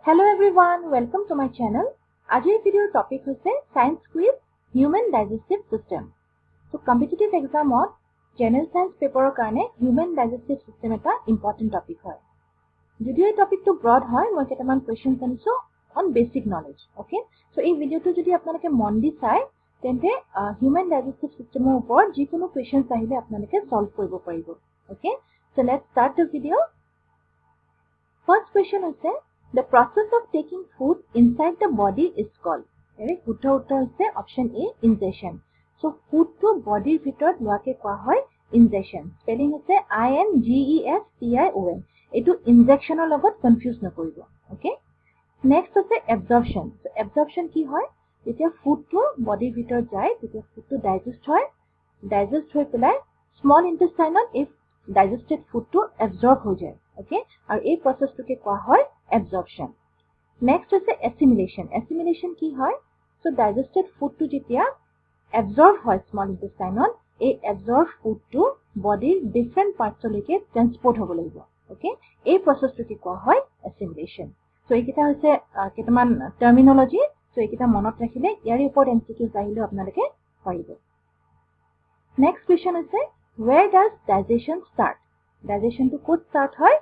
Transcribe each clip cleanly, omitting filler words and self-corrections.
Hello everyone, welcome to my channel. Ajay video topic hoise science quiz human digestive system. So competitive exam on general science paper karone human digestive system eta important topic hoy. Jodio ei topic to broad hoy moi ketaman questions aniso on basic knowledge. Okay? So ei video to jodi apnalake mon di sai tente human digestive system er upor jikono questions ahile apnalake solve koribo paribo. Okay? So let's start the video. First question hoise the process of taking food inside the body is called. Uttar hoise option A, ingestion. So food to body ভিতৰত লোৱাকে কোৱা হয় ingestion. Spelling hoise INGESTION. এটো injection ৰ লগত confuse নকৰিব. Okay? Next hoise absorption. So absorption কি হয়? যেতিয়া food to body ভিতৰত যায়, তেতিয়া food to digest হয়. Digest হৈ পেলাই small intestine if digested food to absorb হৈ যায়. Okay? আৰু এই process টোকে কোৱা হয় absorption. Next is assimilation. Assimilation ki hoy? So digested food to jitia absorb hoy small intestine on a absorb food to body different parts leke transport hobo lagibo. Okay? A process to ki koa hoy assimilation. So ekita hoise ketaman terminology. So ekita monot rakhile yari upor MCQs ahile apnaleke paribo. Next question is where does digestion start? Digestion to kot start hoy?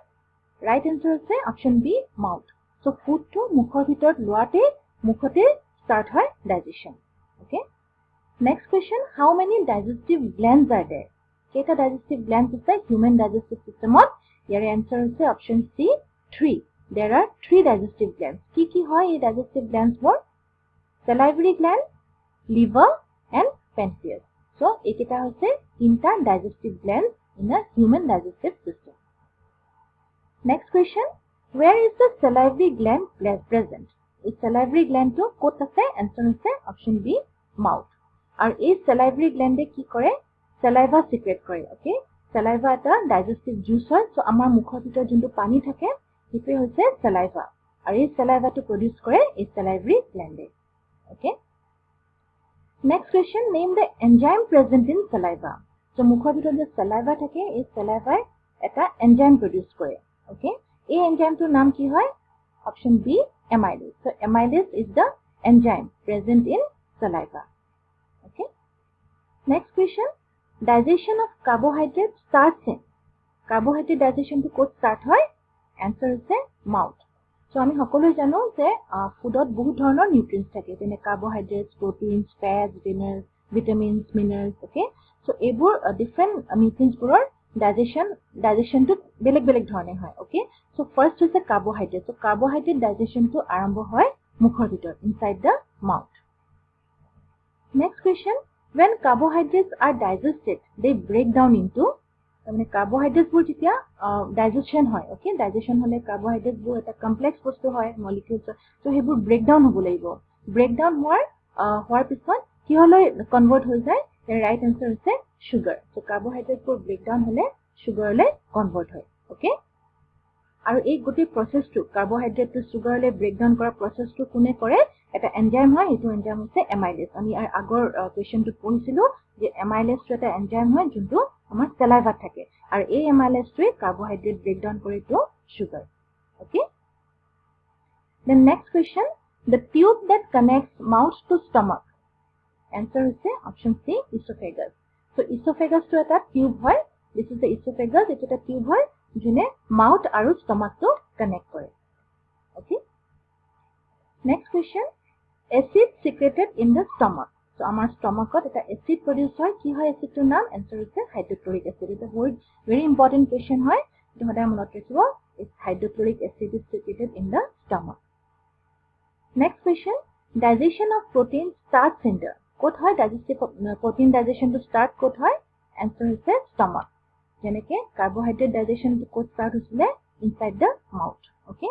Right answer is option B, mouth. So food to mukhor bhitor loate mukhote start hoy digestion. Okay? Next question, how many digestive glands are there? Keta digestive glands is the human digestive system on. Your answer is option C, 3. There are 3 digestive glands. Ki hoy ye digestive glands for? Salivary gland, liver and pancreas. So eketa hoise 3 digestive glands in a human digestive system. Next question, where is the salivary gland present? Is salivary gland to kot ase? Answer is option B, mouth. Ar ei salivary gland e ki kore? Saliva secrete kore. Okay? Saliva eta digestive juice hoy. So amar mukhor bhitor jonto pani thake hetu hoise saliva. Ar ei saliva to produce kore ei salivary gland e. Okay? Next question, name the enzyme present in saliva. So mukhor bhitor je saliva thake ei saliva eta enzyme produce kore. Okay, a enzyme to naam ki hoy? Option B, amylase. So amylase is the enzyme present in saliva. Okay. Next question, digestion of carbohydrate starts in. Carbohydrate digestion to kot start hoy? Answer is mouth. So ami hokolo jano je foodot bahut dhoroner nutrients thake jene carbohydrates, proteins, fats, vitamins, minerals. Okay. So ebur different nutrients buror digestion to beleg dhorne hoy. Okay? So first is the carbohydrate. So carbohydrate digestion to arambho hoy mukhor bhitor inside the mouth. Next question, when carbohydrates are digested, they break down into carbohydrates bur jitia digestion hoy. Okay? Digestion hole carbohydrates bur eta complex bostu hoy molecules. So hebur breakdown hobo lagibo. Breakdown hoar pisot ki hole convert hoy jay. The right answer is sugar. So carbohydrate for breakdown hole sugar le convert hoy. Okay? Aru ei gote process to carbohydrate to sugar le breakdown kora process to kune kore eta enzyme hoy. Etu enzyme hoise amylase. Ami ar agor question to pohisilu je amylase to eta enzyme hoy jontu amar saliva thake. Aru ei amylase to carbohydrate breakdown kore to sugar. Okay? The next question, the tube that connects mouth to stomach. Answer is option C, esophagus. So esophagus to eta tube hoy. This is the esophagus. It is a tube hoy june mouth aru stomach to connect kore. Okay? Next question, acid secreted in the stomach. So amar stomach ot eta acid produce hoy. Ki hoy acid to naam? Answer is hydrochloric acid. It is a very important question hoy. Etu hoda monot rakhibo. Is hydrochloric acid is secreted in the stomach. Next question, digestion of protein starts in the kot hoy digestive protein digestion to start kot hoy? Answer is stomach. Jeneke carbohydrate digestion to kot start hosile inside the mouth. Okay?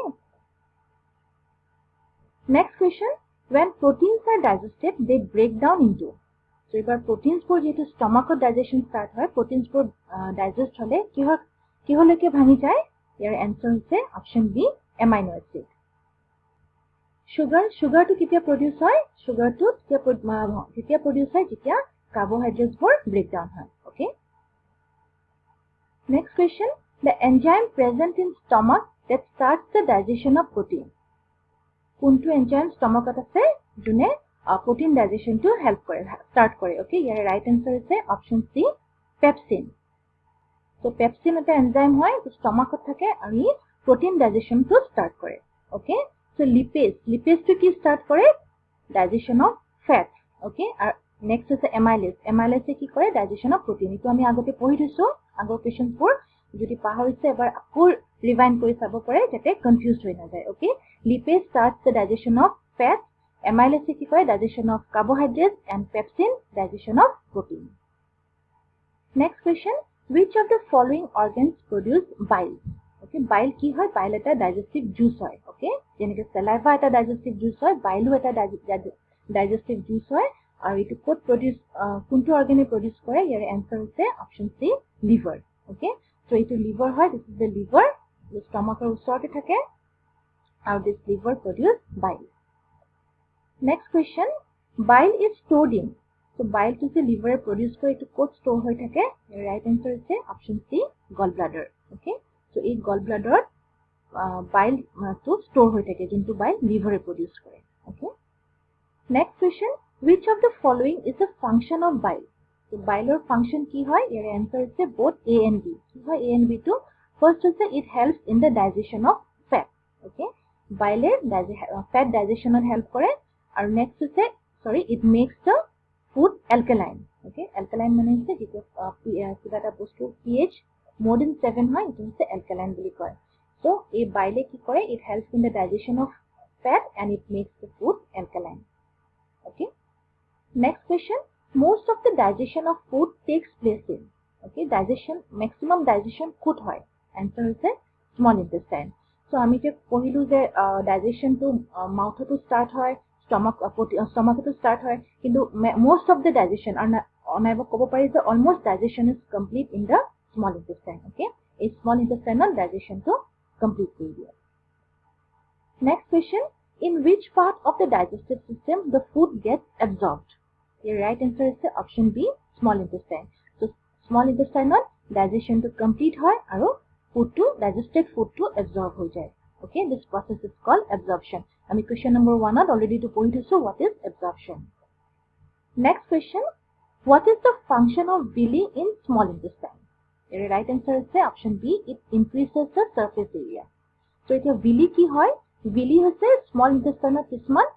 Next question, when proteins are digested, they break down into. So ebar proteins for jetu stomach or digestion start hoy, proteins for digest hole ki hole ke bhangi jay? Your answer is option B, amino acid. Sugar to ketia produce hoy? Sugar to ketia produce hoy jetia carbohydrates for breakdown hoy. Okay? Next question, the enzyme present in stomach that starts the digestion of protein. কোনটো enzyme ষ্টমাকত আছে যোনে protein digestion to help করে start করে okay ইয়াৰ right answer আছে option সি pepsin so pepsin এটা enzyme হয় যে ষ্টমাকত থাকে আৰু protein digestion to start করে ওকে সো লিপেজ to কি start করে digestion of fat ওকে আর নেক্সট আছে এমাইলেজ কি করে digestion of protein এটো আমি আগতে পঢ়ি থৈছো আগৰ কোৱেশ্চনবোৰ যদি পাহৰিছে এবাৰ আকৌ ৰিভাইন্ড কৰি চাব পাৰে যাতে কনফিউজ হৈ না যায় okay LePage starts the digestion of fat amylase কি কৰে digestion of carbohydrates and pepsin digestion of protein next question which of the following organs produce bile okay bile কি হয় bile এটা digestive juice হয় okay যেনেকৈ saliva এটা digestive juice হয় bile এটা digestive juice হয় আৰু এটো কোড produce কোনটো organ produce কৰে ইয়াৰ answer হৈছে option C liver okay so এটো liver হয় this is the liver the stomach er ওচৰতে থাকে আৰু this liver produce bile next question bile is stored in so bile to the liver produce করে এটো code store হৈ থাকে ইয়াৰ right answer হৈছে option C gallbladder okay so এই gallbladder bile to store হৈ থাকে যোনটো bile liver produce কৰে okay next question which of the following is a function of bile so bile or function কি হয় ইয়াৰ answer হৈছে both A and B কি হয় A and B to first হৈছে it helps in the digestion of fat okay bile fat digestion to help কৰে আৰু next হৈছে it makes the food alkaline okay alkaline মানে হৈছে যেটো কিবা এটা বস্তু pH more than 7 হয় এটা হৈছে alkaline বুলি কয় so এই bile কি কৰে it helps in the digestion of fat and it makes the food alkaline okay next question most of the digestion of food takes place in okay digestion maximum digestion কোট হয় answer হৈছে small intestine so আমি যে কহিলো যে digestion to mouth to start হয় stomach to start হয় কিন্তু most of the digestion অনাইব কব পাৰি যে almost digestion is complete in the small intestine okay a small intestinal digestion to complete কৰি দিয়ে next question in which part of the digestive system the food gets absorbed the right answer is option B small intestine so small intestinal digestion to complete হয় আৰু food to digested food to absorb হৈ যায় okay this process is called absorption আমি question number 1 to already to point so what is absorption next question what is the function of villi in small intestine the right answer is option B it increases the surface area so এটা villi কি হয় villi হৈছে small intestine ত কিছুমান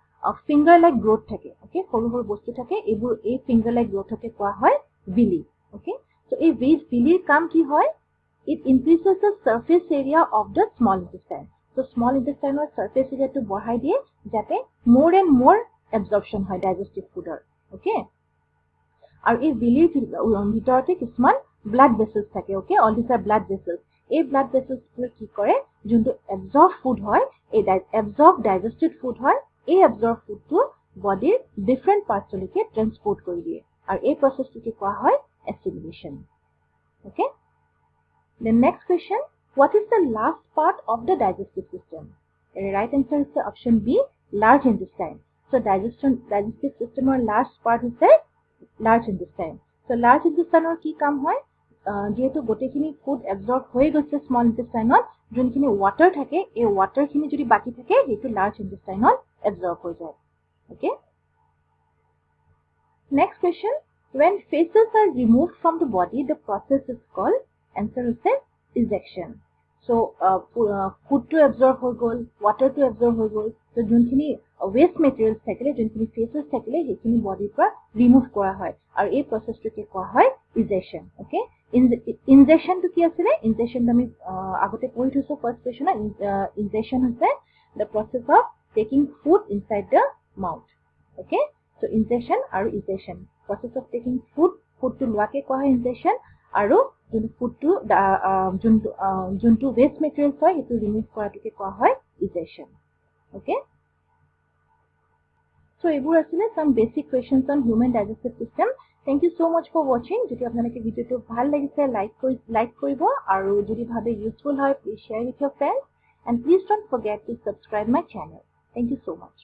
finger like growth থাকে okay সৰু সৰু বস্তু থাকে এবোৰ এই finger like growth থাকে কোৱা হয় villi okay so এই villi কাম কি হয় it increases the surface area of the small intestine so small intestine surface area to বঢ়াই দিয়ে যাতে more and more absorption হয় digestive food okay আৰু এই villi ভিতৰতে কিছুমান blood vessels থাকে okay all these are blood vessels এই blood vessels কি কৰে যোনটো absorb food হয় এই absorb digested food হয় এই absorb food to body different parts লৈকে transport কৰি দিয়ে আৰু এই process টো কোৱা হয় assimilation okay the next question what is the last part of the digestive system the right answer is option B large intestine so digestive system or last part is the large intestine so large intestine or কি কাম হয় যেহেতু গোটেখিনি food এবজর্ব হৈ গৈছে small ইন্টেস্টাইনত যোনখিনি water থাকে এই ওয়াটার খিনি যদি বাকি থাকে হেতু লার্জ ইন্টেস্টাইনত এবজর্ব হৈ যায় okay next question when feces are removed from the body the process is called answer is ejection so food to absorb হৈ গল water to absorb হৈ গল so যোনখিনি waste materials থাকিলে যোনখিনি feces থাকিলে হেখিনি বডিৰ পৰা ৰিমুভ কৰা হয় আৰু এই প্ৰসেসটোকে কোৱা হয় ejection okay injection to কি আছিল injection আমি আগতে পঢ়ি থৈছো ফার্স্ট কোৱেশ্চন injection হৈছে the process of taking food inside the mouth okay so injection আৰু ejection process of taking food to লোৱাকে কোৱা হয় injection আৰু যোনটো food to যোনটো waste materials হয় হেতু ৰিমুভ কৰাটোকে কোৱা হয় ejection okay so এইবোৰ আছিল some basic questions on human digestive system thank you so much for watching যদি আপোনালোকে ভিডিওটো ভাল লাগিছে লাইক কৰিব আৰু যদি ভাবে ইউজফুল হয় please share with your friends and please don't forget to subscribe my channel thank you so much